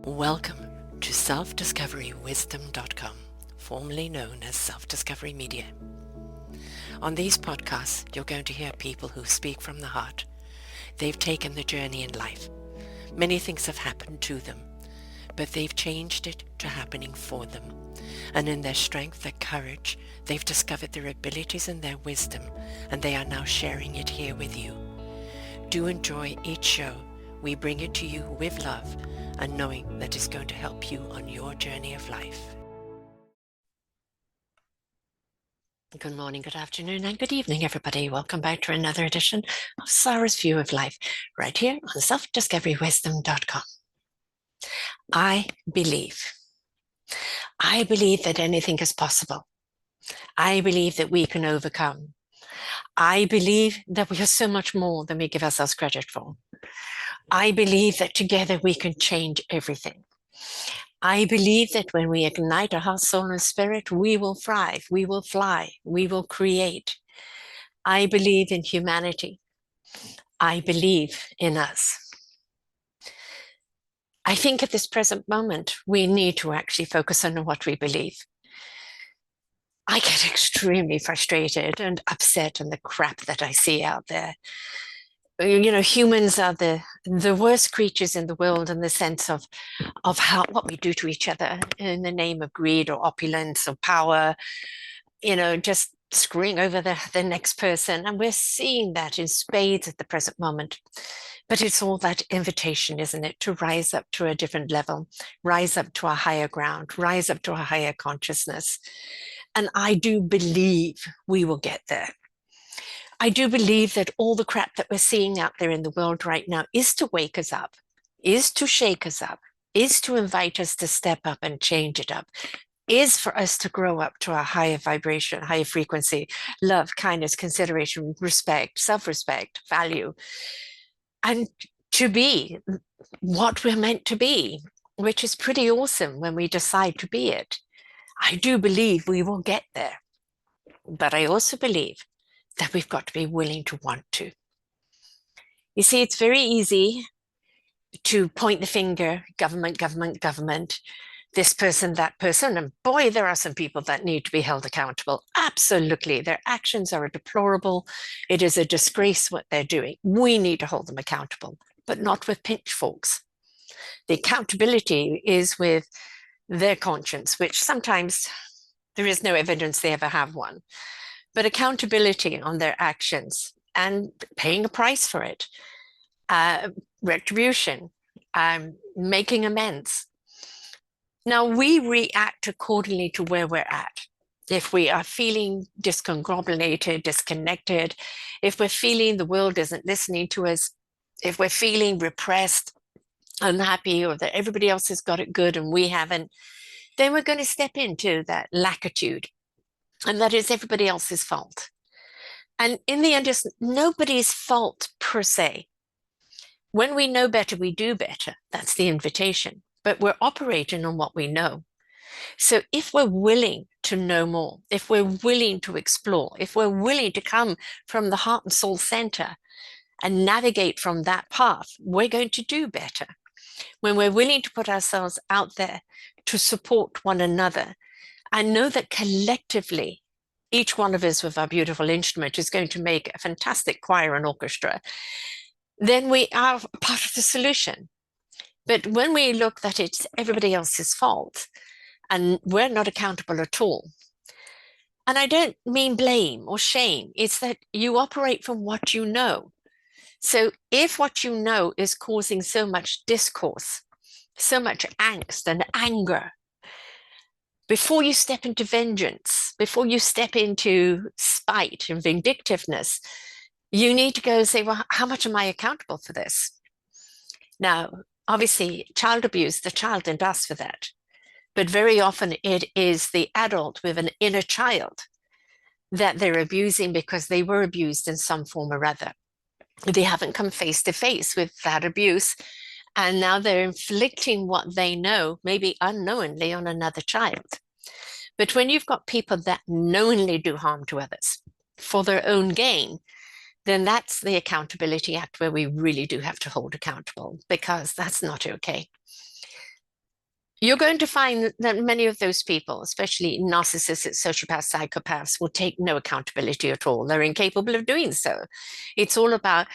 Welcome to self-discoverywisdom.com, formerly known as Self-Discovery Media. On these podcasts, you're going to hear people who speak from the heart. They've taken the journey in life. Many things have happened to them, but they've changed it to happening for them. And in their strength, their courage, they've discovered their abilities and their wisdom, and they are now sharing it here with you. Do enjoy each show. We bring it to you with love and knowing that it's going to help you on your journey of life. Good morning, good afternoon, and good evening, everybody. Welcome back to another edition of Sarah's View of Life, right here on selfdiscoverywisdom.com. I believe that anything is possible. I believe that we can overcome. I believe that we are so much more than we give ourselves credit for. I believe that together we can change everything. I believe that when we ignite our heart, soul, and spirit, we will thrive, we will fly, we will create. I believe in humanity. I believe in us. I think at this present moment, we need to actually focus on what we believe. I get extremely frustrated and upset on the crap that I see out there. You know, humans are the worst creatures in the world in the sense of what we do to each other in the name of greed or opulence or power, you know, just screwing over the next person. And we're seeing that in spades at the present moment. But it's all that invitation, isn't it, to rise up to a different level, rise up to a higher ground, rise up to a higher consciousness. And I do believe we will get there. I do believe that all the crap that we're seeing out there in the world right now is to wake us up, is to shake us up, is to invite us to step up and change it up, is for us to grow up to a higher vibration, higher frequency, love, kindness, consideration, respect, self-respect, value, and to be what we're meant to be, which is pretty awesome when we decide to be it. I do believe we will get there, but I also believe that we've got to be willing to want to. You see, it's very easy to point the finger, government, this person, that person. And boy, there are some people that need to be held accountable. Absolutely. Their actions are deplorable. It is a disgrace what they're doing. We need to hold them accountable, but not with pitchforks. The accountability is with their conscience, which sometimes there is no evidence they ever have one. But accountability on their actions and paying a price for it, retribution, making amends. Now, we react accordingly to where we're at. If we are feeling discombobulated, disconnected, if we're feeling the world isn't listening to us, if we're feeling repressed, unhappy, or that everybody else has got it good and we haven't, then we're going to step into that lackitude. And that is everybody else's fault. And in the end, it's nobody's fault per se. When we know better, we do better. That's the invitation. But we're operating on what we know. So if we're willing to know more, if we're willing to explore, if we're willing to come from the heart and soul center and navigate from that path, we're going to do better. When we're willing to put ourselves out there to support one another, I know that collectively, each one of us with our beautiful instrument is going to make a fantastic choir and orchestra. Then we are part of the solution. But when we look that it's everybody else's fault and we're not accountable at all, and I don't mean blame or shame, it's that you operate from what you know. So if what you know is causing so much discourse, so much angst and anger, before you step into vengeance, before you step into spite and vindictiveness, you need to go and say, well, how much am I accountable for this? Now, obviously, child abuse, the child didn't ask for that. But very often it is the adult with an inner child that they're abusing because they were abused in some form or other. They haven't come face to face with that abuse. And now they're inflicting what they know, maybe unknowingly, on another child. But when you've got people that knowingly do harm to others for their own gain, then that's the accountability act where we really do have to hold accountable, because that's not okay. You're going to find that many of those people, especially narcissists, sociopaths, psychopaths, will take no accountability at all. They're incapable of doing so. It's all about,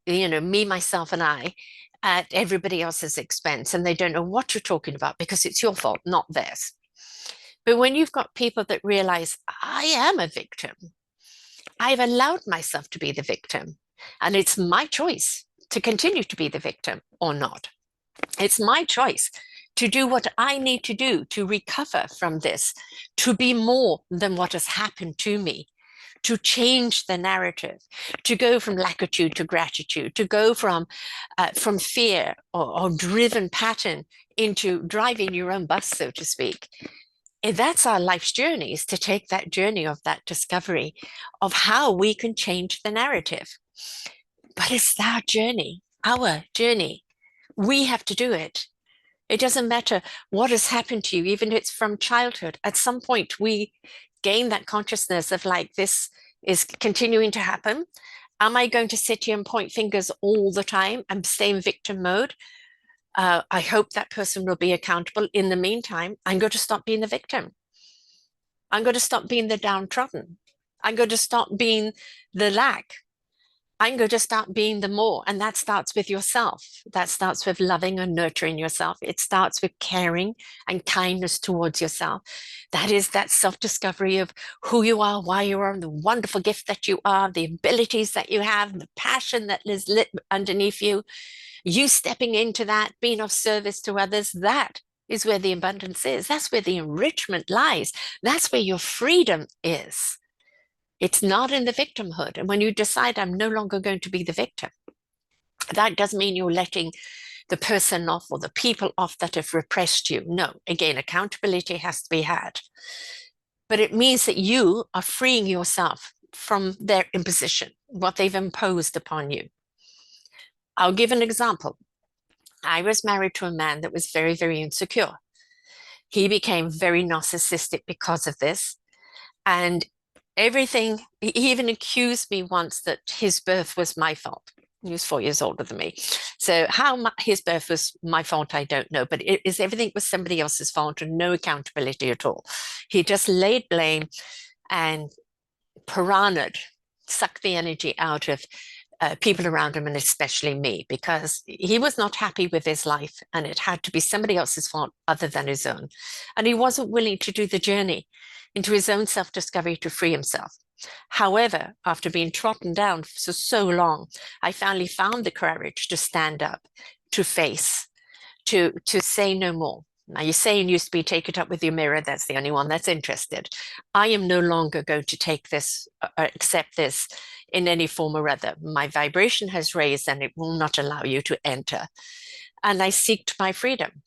me, myself, and I at everybody else's expense. And they don't know what you're talking about because it's your fault, not theirs. But when you've got people that realize, I am a victim, I've allowed myself to be the victim, and it's my choice to continue to be the victim or not. It's my choice to do what I need to do to recover from this, to be more than what has happened to me, to change the narrative, to go from lassitude to gratitude, to go from fear or driven pattern into driving your own bus, so to speak. And that's our life's journey, is to take that journey of that discovery of how we can change the narrative. But it's our journey, our journey. We have to do it. It doesn't matter what has happened to you, even if it's from childhood. At some point, we gain that consciousness of like, this is continuing to happen. Am I going to sit here and point fingers all the time and stay in victim mode? I hope that person will be accountable. In the meantime, I'm going to stop being the victim. I'm going to stop being the downtrodden. I'm going to stop being the lack. I'm going to start being the more. And that starts with yourself. That starts with loving and nurturing yourself. It starts with caring and kindness towards yourself. That is that self-discovery of who you are, why you are, the wonderful gift that you are, the abilities that you have, the passion that is lit underneath you. You stepping into that, being of service to others, that is where the abundance is. That's where the enrichment lies. That's where your freedom is. It's not in the victimhood. And when you decide, I'm no longer going to be the victim, that doesn't mean you're letting the person off or the people off that have repressed you. No, again, accountability has to be had. But it means that you are freeing yourself from their imposition, what they've imposed upon you. I'll give an example. I was married to a man that was very, very insecure. He became very narcissistic because of this. And everything, he even accused me once that his birth was my fault. He was 4 years older than me. So how his birth was my fault, I don't know. But it is everything was somebody else's fault and no accountability at all. He just laid blame and piranha'd, sucked the energy out of people around him and especially me, because he was not happy with his life and it had to be somebody else's fault other than his own. And he wasn't willing to do the journey into his own self-discovery to free himself. However, after being trodden down for so long, I finally found the courage to stand up, to face, to say no more. Now, you're saying used to be take it up with your mirror. That's the only one that's interested. I am no longer going to take this, accept this in any form or other. My vibration has raised and it will not allow you to enter. And I seeked my freedom.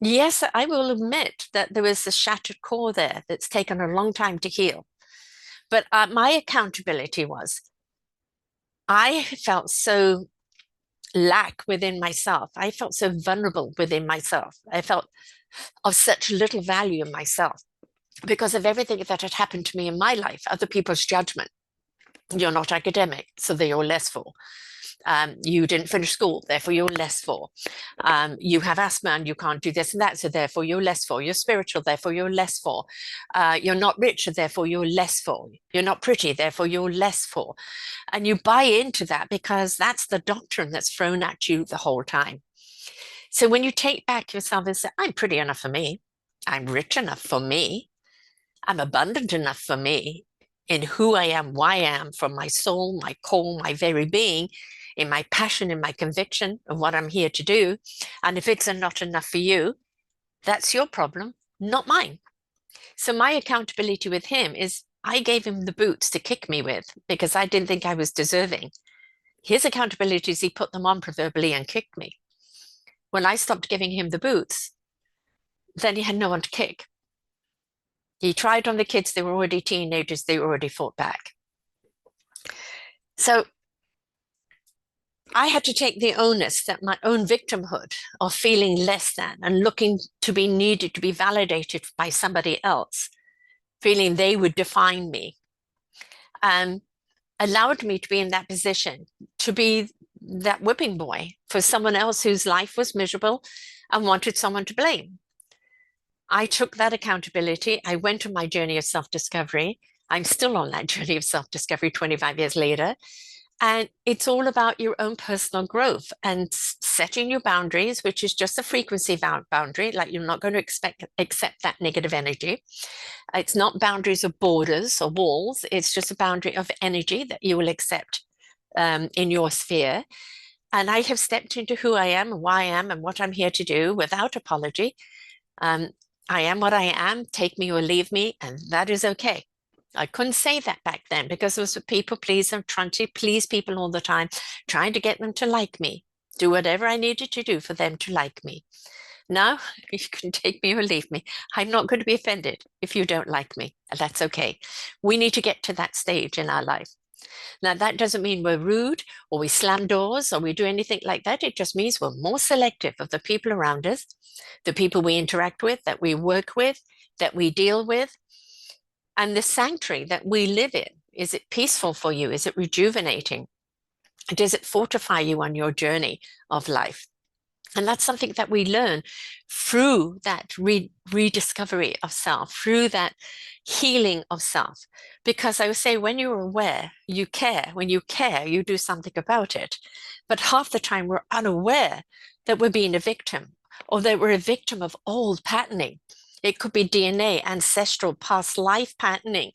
Yes, I will admit that there was a shattered core there that's taken a long time to heal. But my accountability was, I felt so lack within myself. I felt so vulnerable within myself. I felt of such little value in myself because of everything that had happened to me in my life, other people's judgment. You're not academic, so you're less for. You didn't finish school, therefore you're less for. You have asthma and you can't do this and that, so therefore you're less for. You're spiritual, therefore you're less for. You're not rich, therefore you're less for. You're not pretty, therefore you're less for. And you buy into that because that's the doctrine that's thrown at you the whole time. So when you take back yourself and say, I'm pretty enough for me, I'm rich enough for me, I'm abundant enough for me in who I am, why I am, from my soul, my core, my very being, in my passion, in my conviction of what I'm here to do. And if it's not enough for you, that's your problem, not mine. So my accountability with him is I gave him the boots to kick me with because I didn't think I was deserving. His accountability is he put them on proverbially and kicked me. When I stopped giving him the boots, then he had no one to kick. He tried on the kids, they were already teenagers, they already fought back. So I had to take the onus that my own victimhood of feeling less than and looking to be needed to be validated by somebody else, feeling they would define me, allowed me to be in that position, to be that whipping boy for someone else whose life was miserable and wanted someone to blame. I took that accountability. I went on my journey of self-discovery. I'm still on that journey of self-discovery 25 years later. And it's all about your own personal growth and setting your boundaries, which is just a frequency boundary. Like you're not going to accept that negative energy. It's not boundaries of borders or walls. It's just a boundary of energy that you will accept in your sphere. And I have stepped into who I am and why I am and what I'm here to do without apology. Um, I am what I am, take me or leave me, and that is okay. I couldn't say that back then because it was a people pleaser, trying to please people all the time, trying to get them to like me, do whatever I needed to do for them to like me. Now, you can take me or leave me. I'm not going to be offended if you don't like me. That's okay. We need to get to that stage in our life. Now, that doesn't mean we're rude or we slam doors or we do anything like that. It just means we're more selective of the people around us, the people we interact with, that we work with, that we deal with, and the sanctuary that we live in. Is it peaceful for you? Is it rejuvenating? Does it fortify you on your journey of life? And that's something that we learn through that rediscovery of self, through that healing of self. Because I would say when you're aware, you care. When you care, you do something about it. But half the time we're unaware that we're being a victim or that we're a victim of old patterning. It could be DNA, ancestral, past life patterning.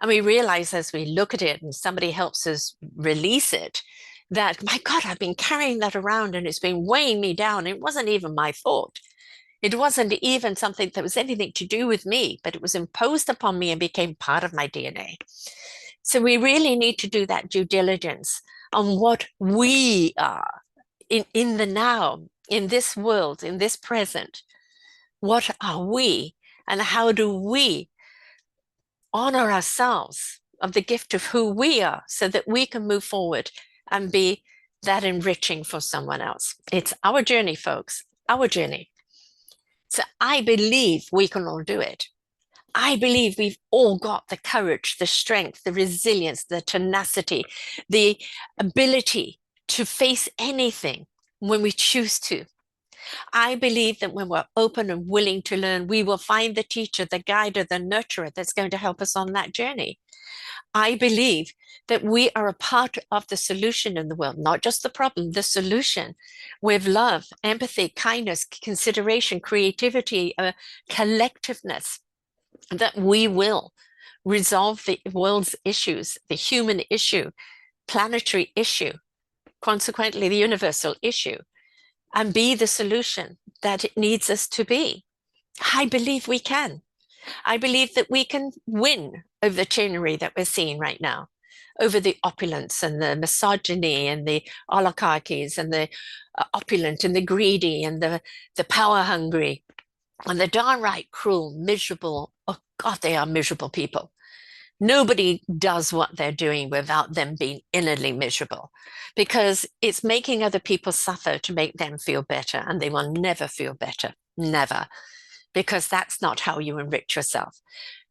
And we realize as we look at it and somebody helps us release it, that, my God, I've been carrying that around and it's been weighing me down. It wasn't even my thought. It wasn't even something that was anything to do with me, but it was imposed upon me and became part of my DNA. So we really need to do that due diligence on what we are in the now, in this world, in this present. What are we? And how do we honor ourselves of the gift of who we are so that we can move forward and be that enriching for someone else? It's our journey, folks, our journey. So I believe we can all do it. I believe we've all got the courage, the strength, the resilience, the tenacity, the ability to face anything when we choose to. I believe that when we're open and willing to learn, we will find the teacher, the guide, or the nurturer that's going to help us on that journey. I believe that we are a part of the solution in the world, not just the problem, the solution, with love, empathy, kindness, consideration, creativity, collectiveness, that we will resolve the world's issues, the human issue, planetary issue, consequently, the universal issue, and be the solution that it needs us to be. I believe we can. I believe that we can win over the tyranny that we're seeing right now, over the opulence and the misogyny and the oligarchies and the opulent and the greedy and the power hungry and the downright cruel, miserable. Oh God, they are miserable people. Nobody does what they're doing without them being innerly miserable because it's making other people suffer to make them feel better, and they will never feel better, never, because that's not how you enrich yourself.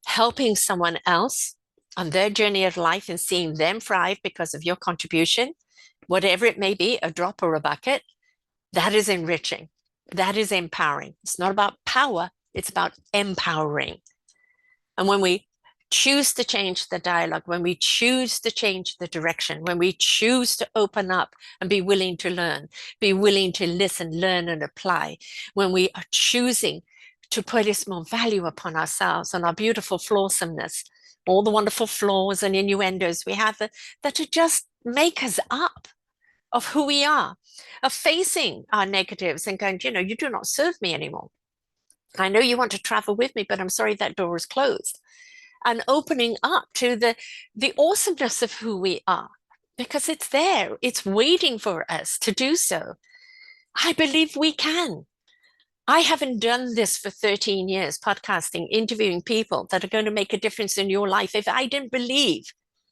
Helping someone else on their journey of life and seeing them thrive because of your contribution, whatever it may be, a drop or a bucket, that is enriching. That is empowering. It's not about power, it's about empowering. And when we choose to change the dialogue, when we choose to change the direction, when we choose to open up and be willing to learn, be willing to listen, learn, and apply, when we are choosing to put a small value upon ourselves and our beautiful flawsomeness, all the wonderful flaws and innuendos we have that to just make us up of who we are, of facing our negatives and going, you do not serve me anymore. I know you want to travel with me, but I'm sorry that door is closed. And opening up to the awesomeness of who we are, because it's there, it's waiting for us to do so. I believe we can. I haven't done this for 13 years, podcasting, interviewing people that are going to make a difference in your life, if I didn't believe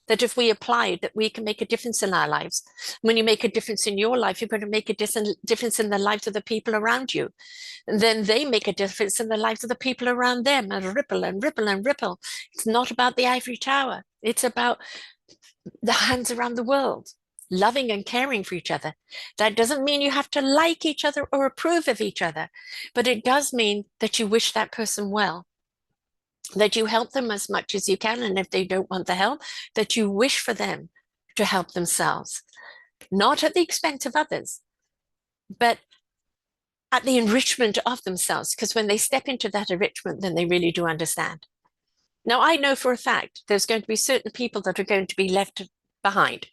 that if we applied, that we can make a difference in our lives. When you make a difference in your life, you're going to make a difference in the lives of the people around you. And then they make a difference in the lives of the people around them, and ripple and ripple and ripple. It's not about the ivory tower. It's about the hands around the world. loving and caring for each other. That doesn't mean you have to like each other or approve of each other, but it does mean that you wish that person well, that you help them as much as you can. And if they don't want the help, that you wish for them to help themselves, not at the expense of others, but at the enrichment of themselves. Because when they step into that enrichment, then they really do understand. Now, I know for a fact there's going to be certain people that are going to be left behind.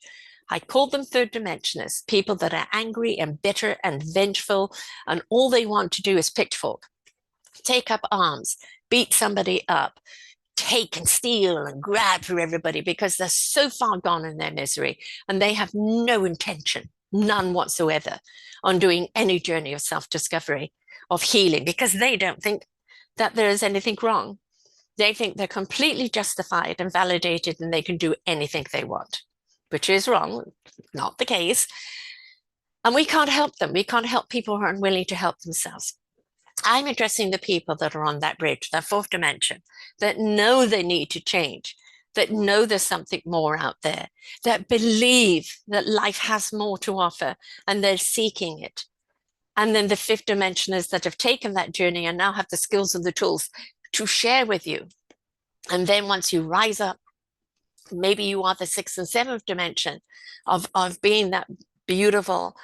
I call them third dimensionists, people that are angry and bitter and vengeful, and all they want to do is pitchfork, take up arms, beat somebody up, take and steal and grab for everybody because they're so far gone in their misery and they have no intention, none whatsoever, on doing any journey of self-discovery, of healing, because they don't think that there is anything wrong. They think they're completely justified and validated and they can do anything they want, which is wrong, not the case. And we can't help them. We can't help people who are unwilling to help themselves. I'm addressing the people that are on that bridge, that fourth dimension, that know they need to change, that know there's something more out there, that believe that life has more to offer and they're seeking it. And then the fifth dimensioners that have taken that journey and now have the skills and the tools to share with you. And then once you rise up, maybe you are the sixth and seventh dimension of being that beautiful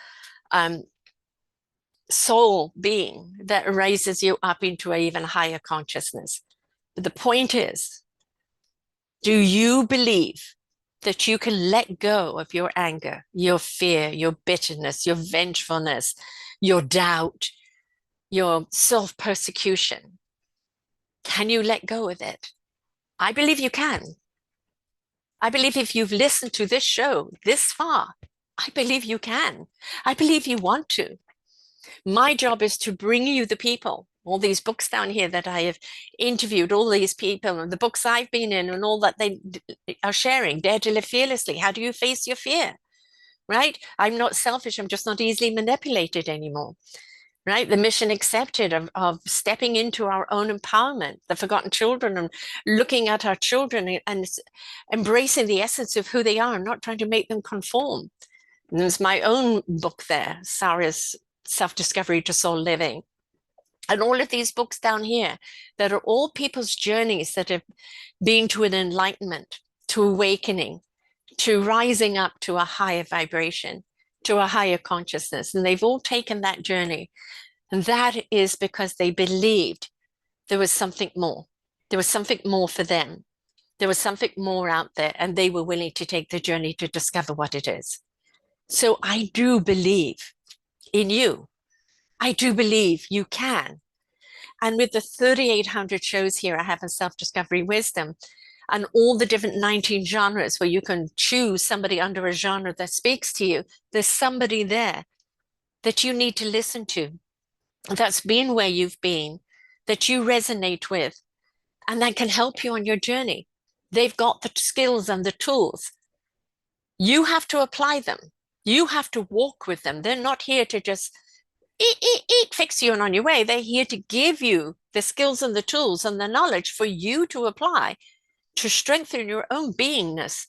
soul being that raises you up into an even higher consciousness. But the point is, do you believe that you can let go of your anger, your fear, your bitterness, your vengefulness, your doubt, your self-persecution? Can you let go of it? I believe you can. I believe if you've listened to this show this far, I believe you can. I believe you want to. My job is to bring you the people, all these books down here that I have interviewed, all these people and the books I've been in and all that they are sharing. Dare to live fearlessly. How do you face your fear? Right? I'm not selfish. I'm just not easily manipulated anymore. Right? The mission accepted of stepping into our own empowerment, the forgotten children, and looking at our children and embracing the essence of who they are and not trying to make them conform. And there's my own book there, Sarah's Self-Discovery to Soul Living. And all of these books down here that are all people's journeys that have been to an enlightenment, to awakening, to rising up to a higher vibration, to a higher consciousness. And they've all taken that journey. And that is because they believed there was something more. There was something more for them. There was something more out there, and they were willing to take the journey to discover what it is. So I do believe in you. I do believe you can. And with the 3,800 shows here I have in Self-Discovery Wisdom and all the different 19 genres where you can choose somebody under a genre that speaks to you, there's somebody there that you need to listen to, that's been where you've been, that you resonate with, and that can help you on your journey. They've got the skills and the tools. You have to apply them. You have to walk with them. They're not here to just fix you and on your way. They're here to give you the skills and the tools and the knowledge for you to apply to strengthen your own beingness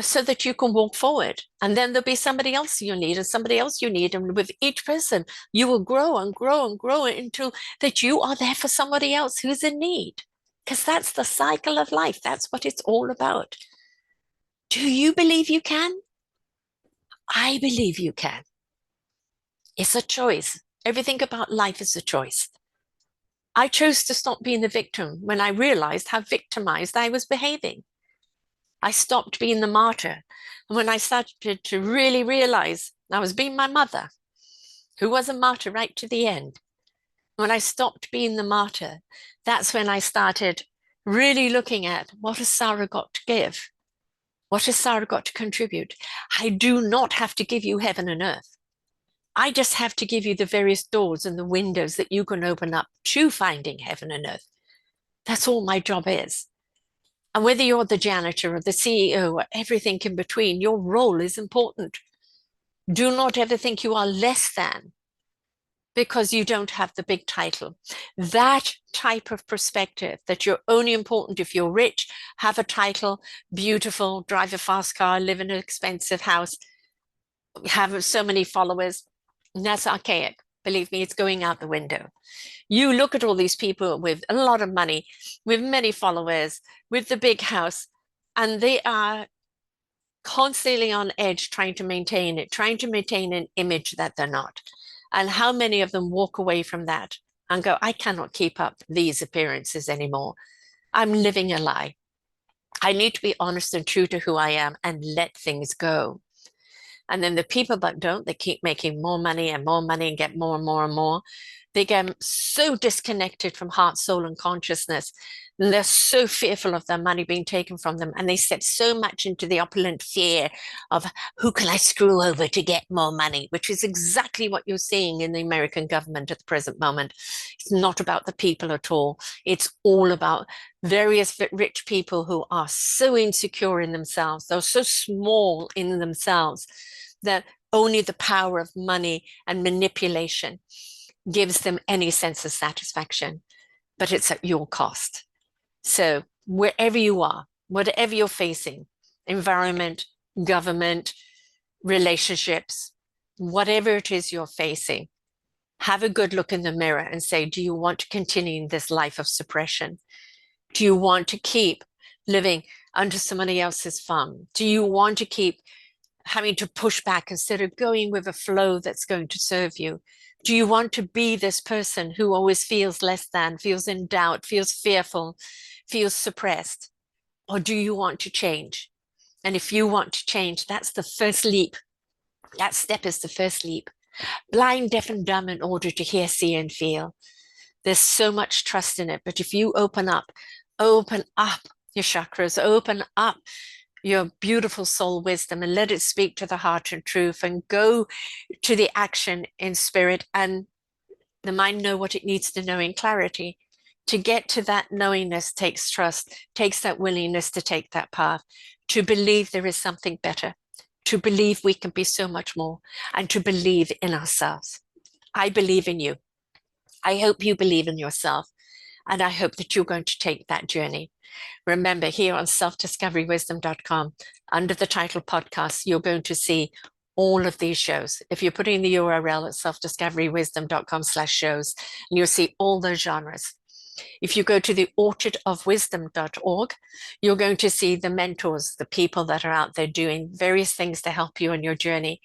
so that you can walk forward. And then there'll be somebody else you need and somebody else you need. And with each person, you will grow and grow and grow into that you are there for somebody else who's in need. Because that's the cycle of life. That's what it's all about. Do you believe you can? I believe you can. It's a choice. Everything about life is a choice. I chose to stop being the victim when I realized how victimized I was behaving. I stopped being the martyr. And when I started to really realize I was being my mother, who was a martyr right to the end, when I stopped being the martyr, that's when I started really looking at what has Sarah got to give? What has Sarah got to contribute? I do not have to give you heaven and earth. I just have to give you the various doors and the windows that you can open up to finding heaven and earth. That's all my job is. And whether you're the janitor or the CEO or everything in between, your role is important. Do not ever think you are less than because you don't have the big title. That type of perspective, that you're only important if you're rich, have a title, beautiful, drive a fast car, live in an expensive house, have so many followers. And that's archaic. Believe me, it's going out the window. You look at all these people with a lot of money, with many followers, with the big house, and they are constantly on edge trying to maintain it, trying to maintain an image that they're not. And how many of them walk away from that and go, I cannot keep up these appearances anymore. I'm living a lie. I need to be honest and true to who I am and let things go. And then the people that don't, they keep making more money and get more and more and more. They get so disconnected from heart, soul, and consciousness. And they're so fearful of their money being taken from them. And they step so much into the opulent fear of who can I screw over to get more money, which is exactly what you're seeing in the American government at the present moment. It's not about the people at all. It's all about various rich people who are so insecure in themselves. They're so small in themselves that only the power of money and manipulation gives them any sense of satisfaction, but it's at your cost. So wherever you are, whatever you're facing, environment, government, relationships, whatever it is you're facing, have a good look in the mirror and say, do you want to continue this life of suppression? Do you want to keep living under somebody else's thumb? Do you want to keep having to push back instead of going with a flow that's going to serve you? Do you want to be this person who always feels less than, feels in doubt, feels fearful, feels suppressed? Or do you want to change? And if you want to change, that's the first leap. That step is the first leap. Blind, deaf, and dumb in order to hear, see, and feel. There's so much trust in it. But if you open up your chakras, open up your beautiful soul wisdom and let it speak to the heart and truth and go to the action in spirit, and the mind know what it needs to know in clarity. To get to that knowingness takes trust, takes that willingness to take that path, to believe there is something better, to believe we can be so much more, and to believe in ourselves. I believe in you. I hope you believe in yourself. And I hope that you're going to take that journey. Remember, here on selfdiscoverywisdom.com, under the title podcast, you're going to see all of these shows. If you're putting the URL at selfdiscoverywisdom.com/shows, and you'll see all those genres. If you go to the orchardofwisdom.org, you're going to see the mentors, the people that are out there doing various things to help you on your journey.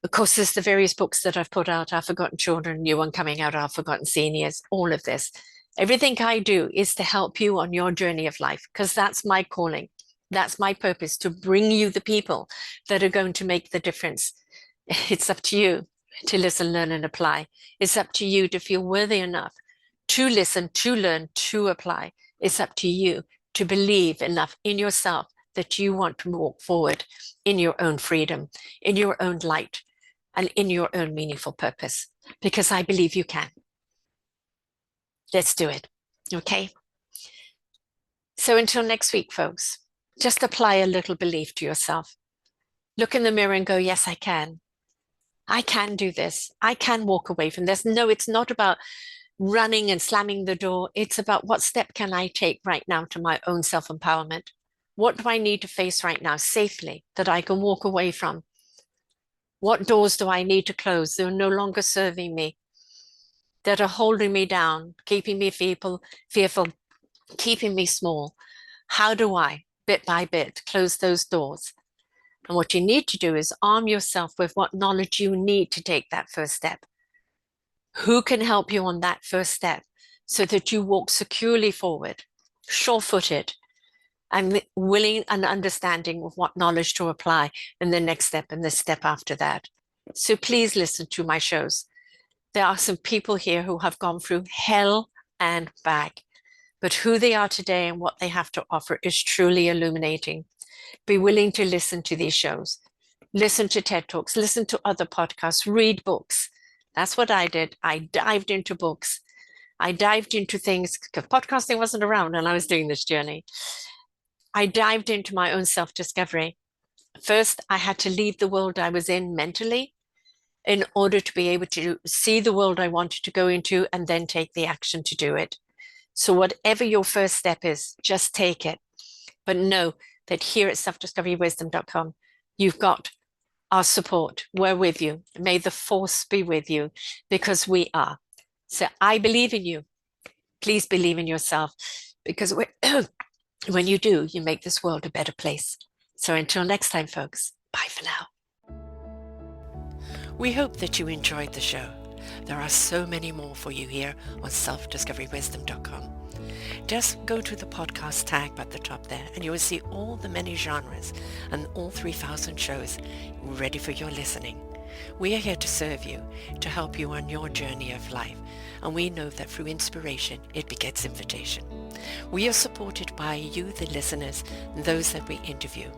Of course, there's the various books that I've put out, Our Forgotten Children, new one coming out, Our Forgotten Seniors, all of this. Everything I do is to help you on your journey of life, because that's my calling. That's my purpose, to bring you the people that are going to make the difference. It's up to you to listen, learn, and apply. It's up to you to feel worthy enough to listen, to learn, to apply. It's up to you to believe enough in yourself that you want to walk forward in your own freedom, in your own light, and in your own meaningful purpose, because I believe you can. Let's do it. Okay. So until next week, folks, just apply a little belief to yourself. Look in the mirror and go, yes, I can. I can do this. I can walk away from this. No, it's not about running and slamming the door. It's about what step can I take right now to my own self-empowerment? What do I need to face right now safely that I can walk away from? What doors do I need to close? They're no longer serving me, that are holding me down, keeping me fearful, keeping me small. How do I, bit by bit, close those doors? And what you need to do is arm yourself with what knowledge you need to take that first step. Who can help you on that first step so that you walk securely forward, sure-footed, and willing and understanding of what knowledge to apply in the next step and the step after that. So please listen to my shows. There are some people here who have gone through hell and back, but who they are today and what they have to offer is truly illuminating. Be willing to listen to these shows, listen to TED Talks, listen to other podcasts, read books. That's what I did. I dived into books. I dived into things because podcasting wasn't around and I was doing this journey. I dived into my own self-discovery. First, I had to leave the world I was in mentally in order to be able to see the world I wanted to go into and then take the action to do it. So whatever your first step is, just take it. But know that here at selfdiscoverywisdom.com, you've got our support. We're with you. May the force be with you, because we are. So I believe in you. Please believe in yourself, because when you do, you make this world a better place. So until next time, folks, bye for now. We hope that you enjoyed the show. There are so many more for you here on selfdiscoverywisdom.com. Just go to the podcast tag at the top there and you will see all the many genres and all 3,000 shows ready for your listening. We are here to serve you, to help you on your journey of life, and we know that through inspiration it begets invitation. We are supported by you, the listeners, and those that we interview.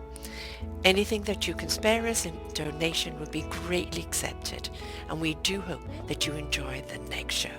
Anything that you can spare us in donation would be greatly accepted, and we do hope that you enjoy the next show.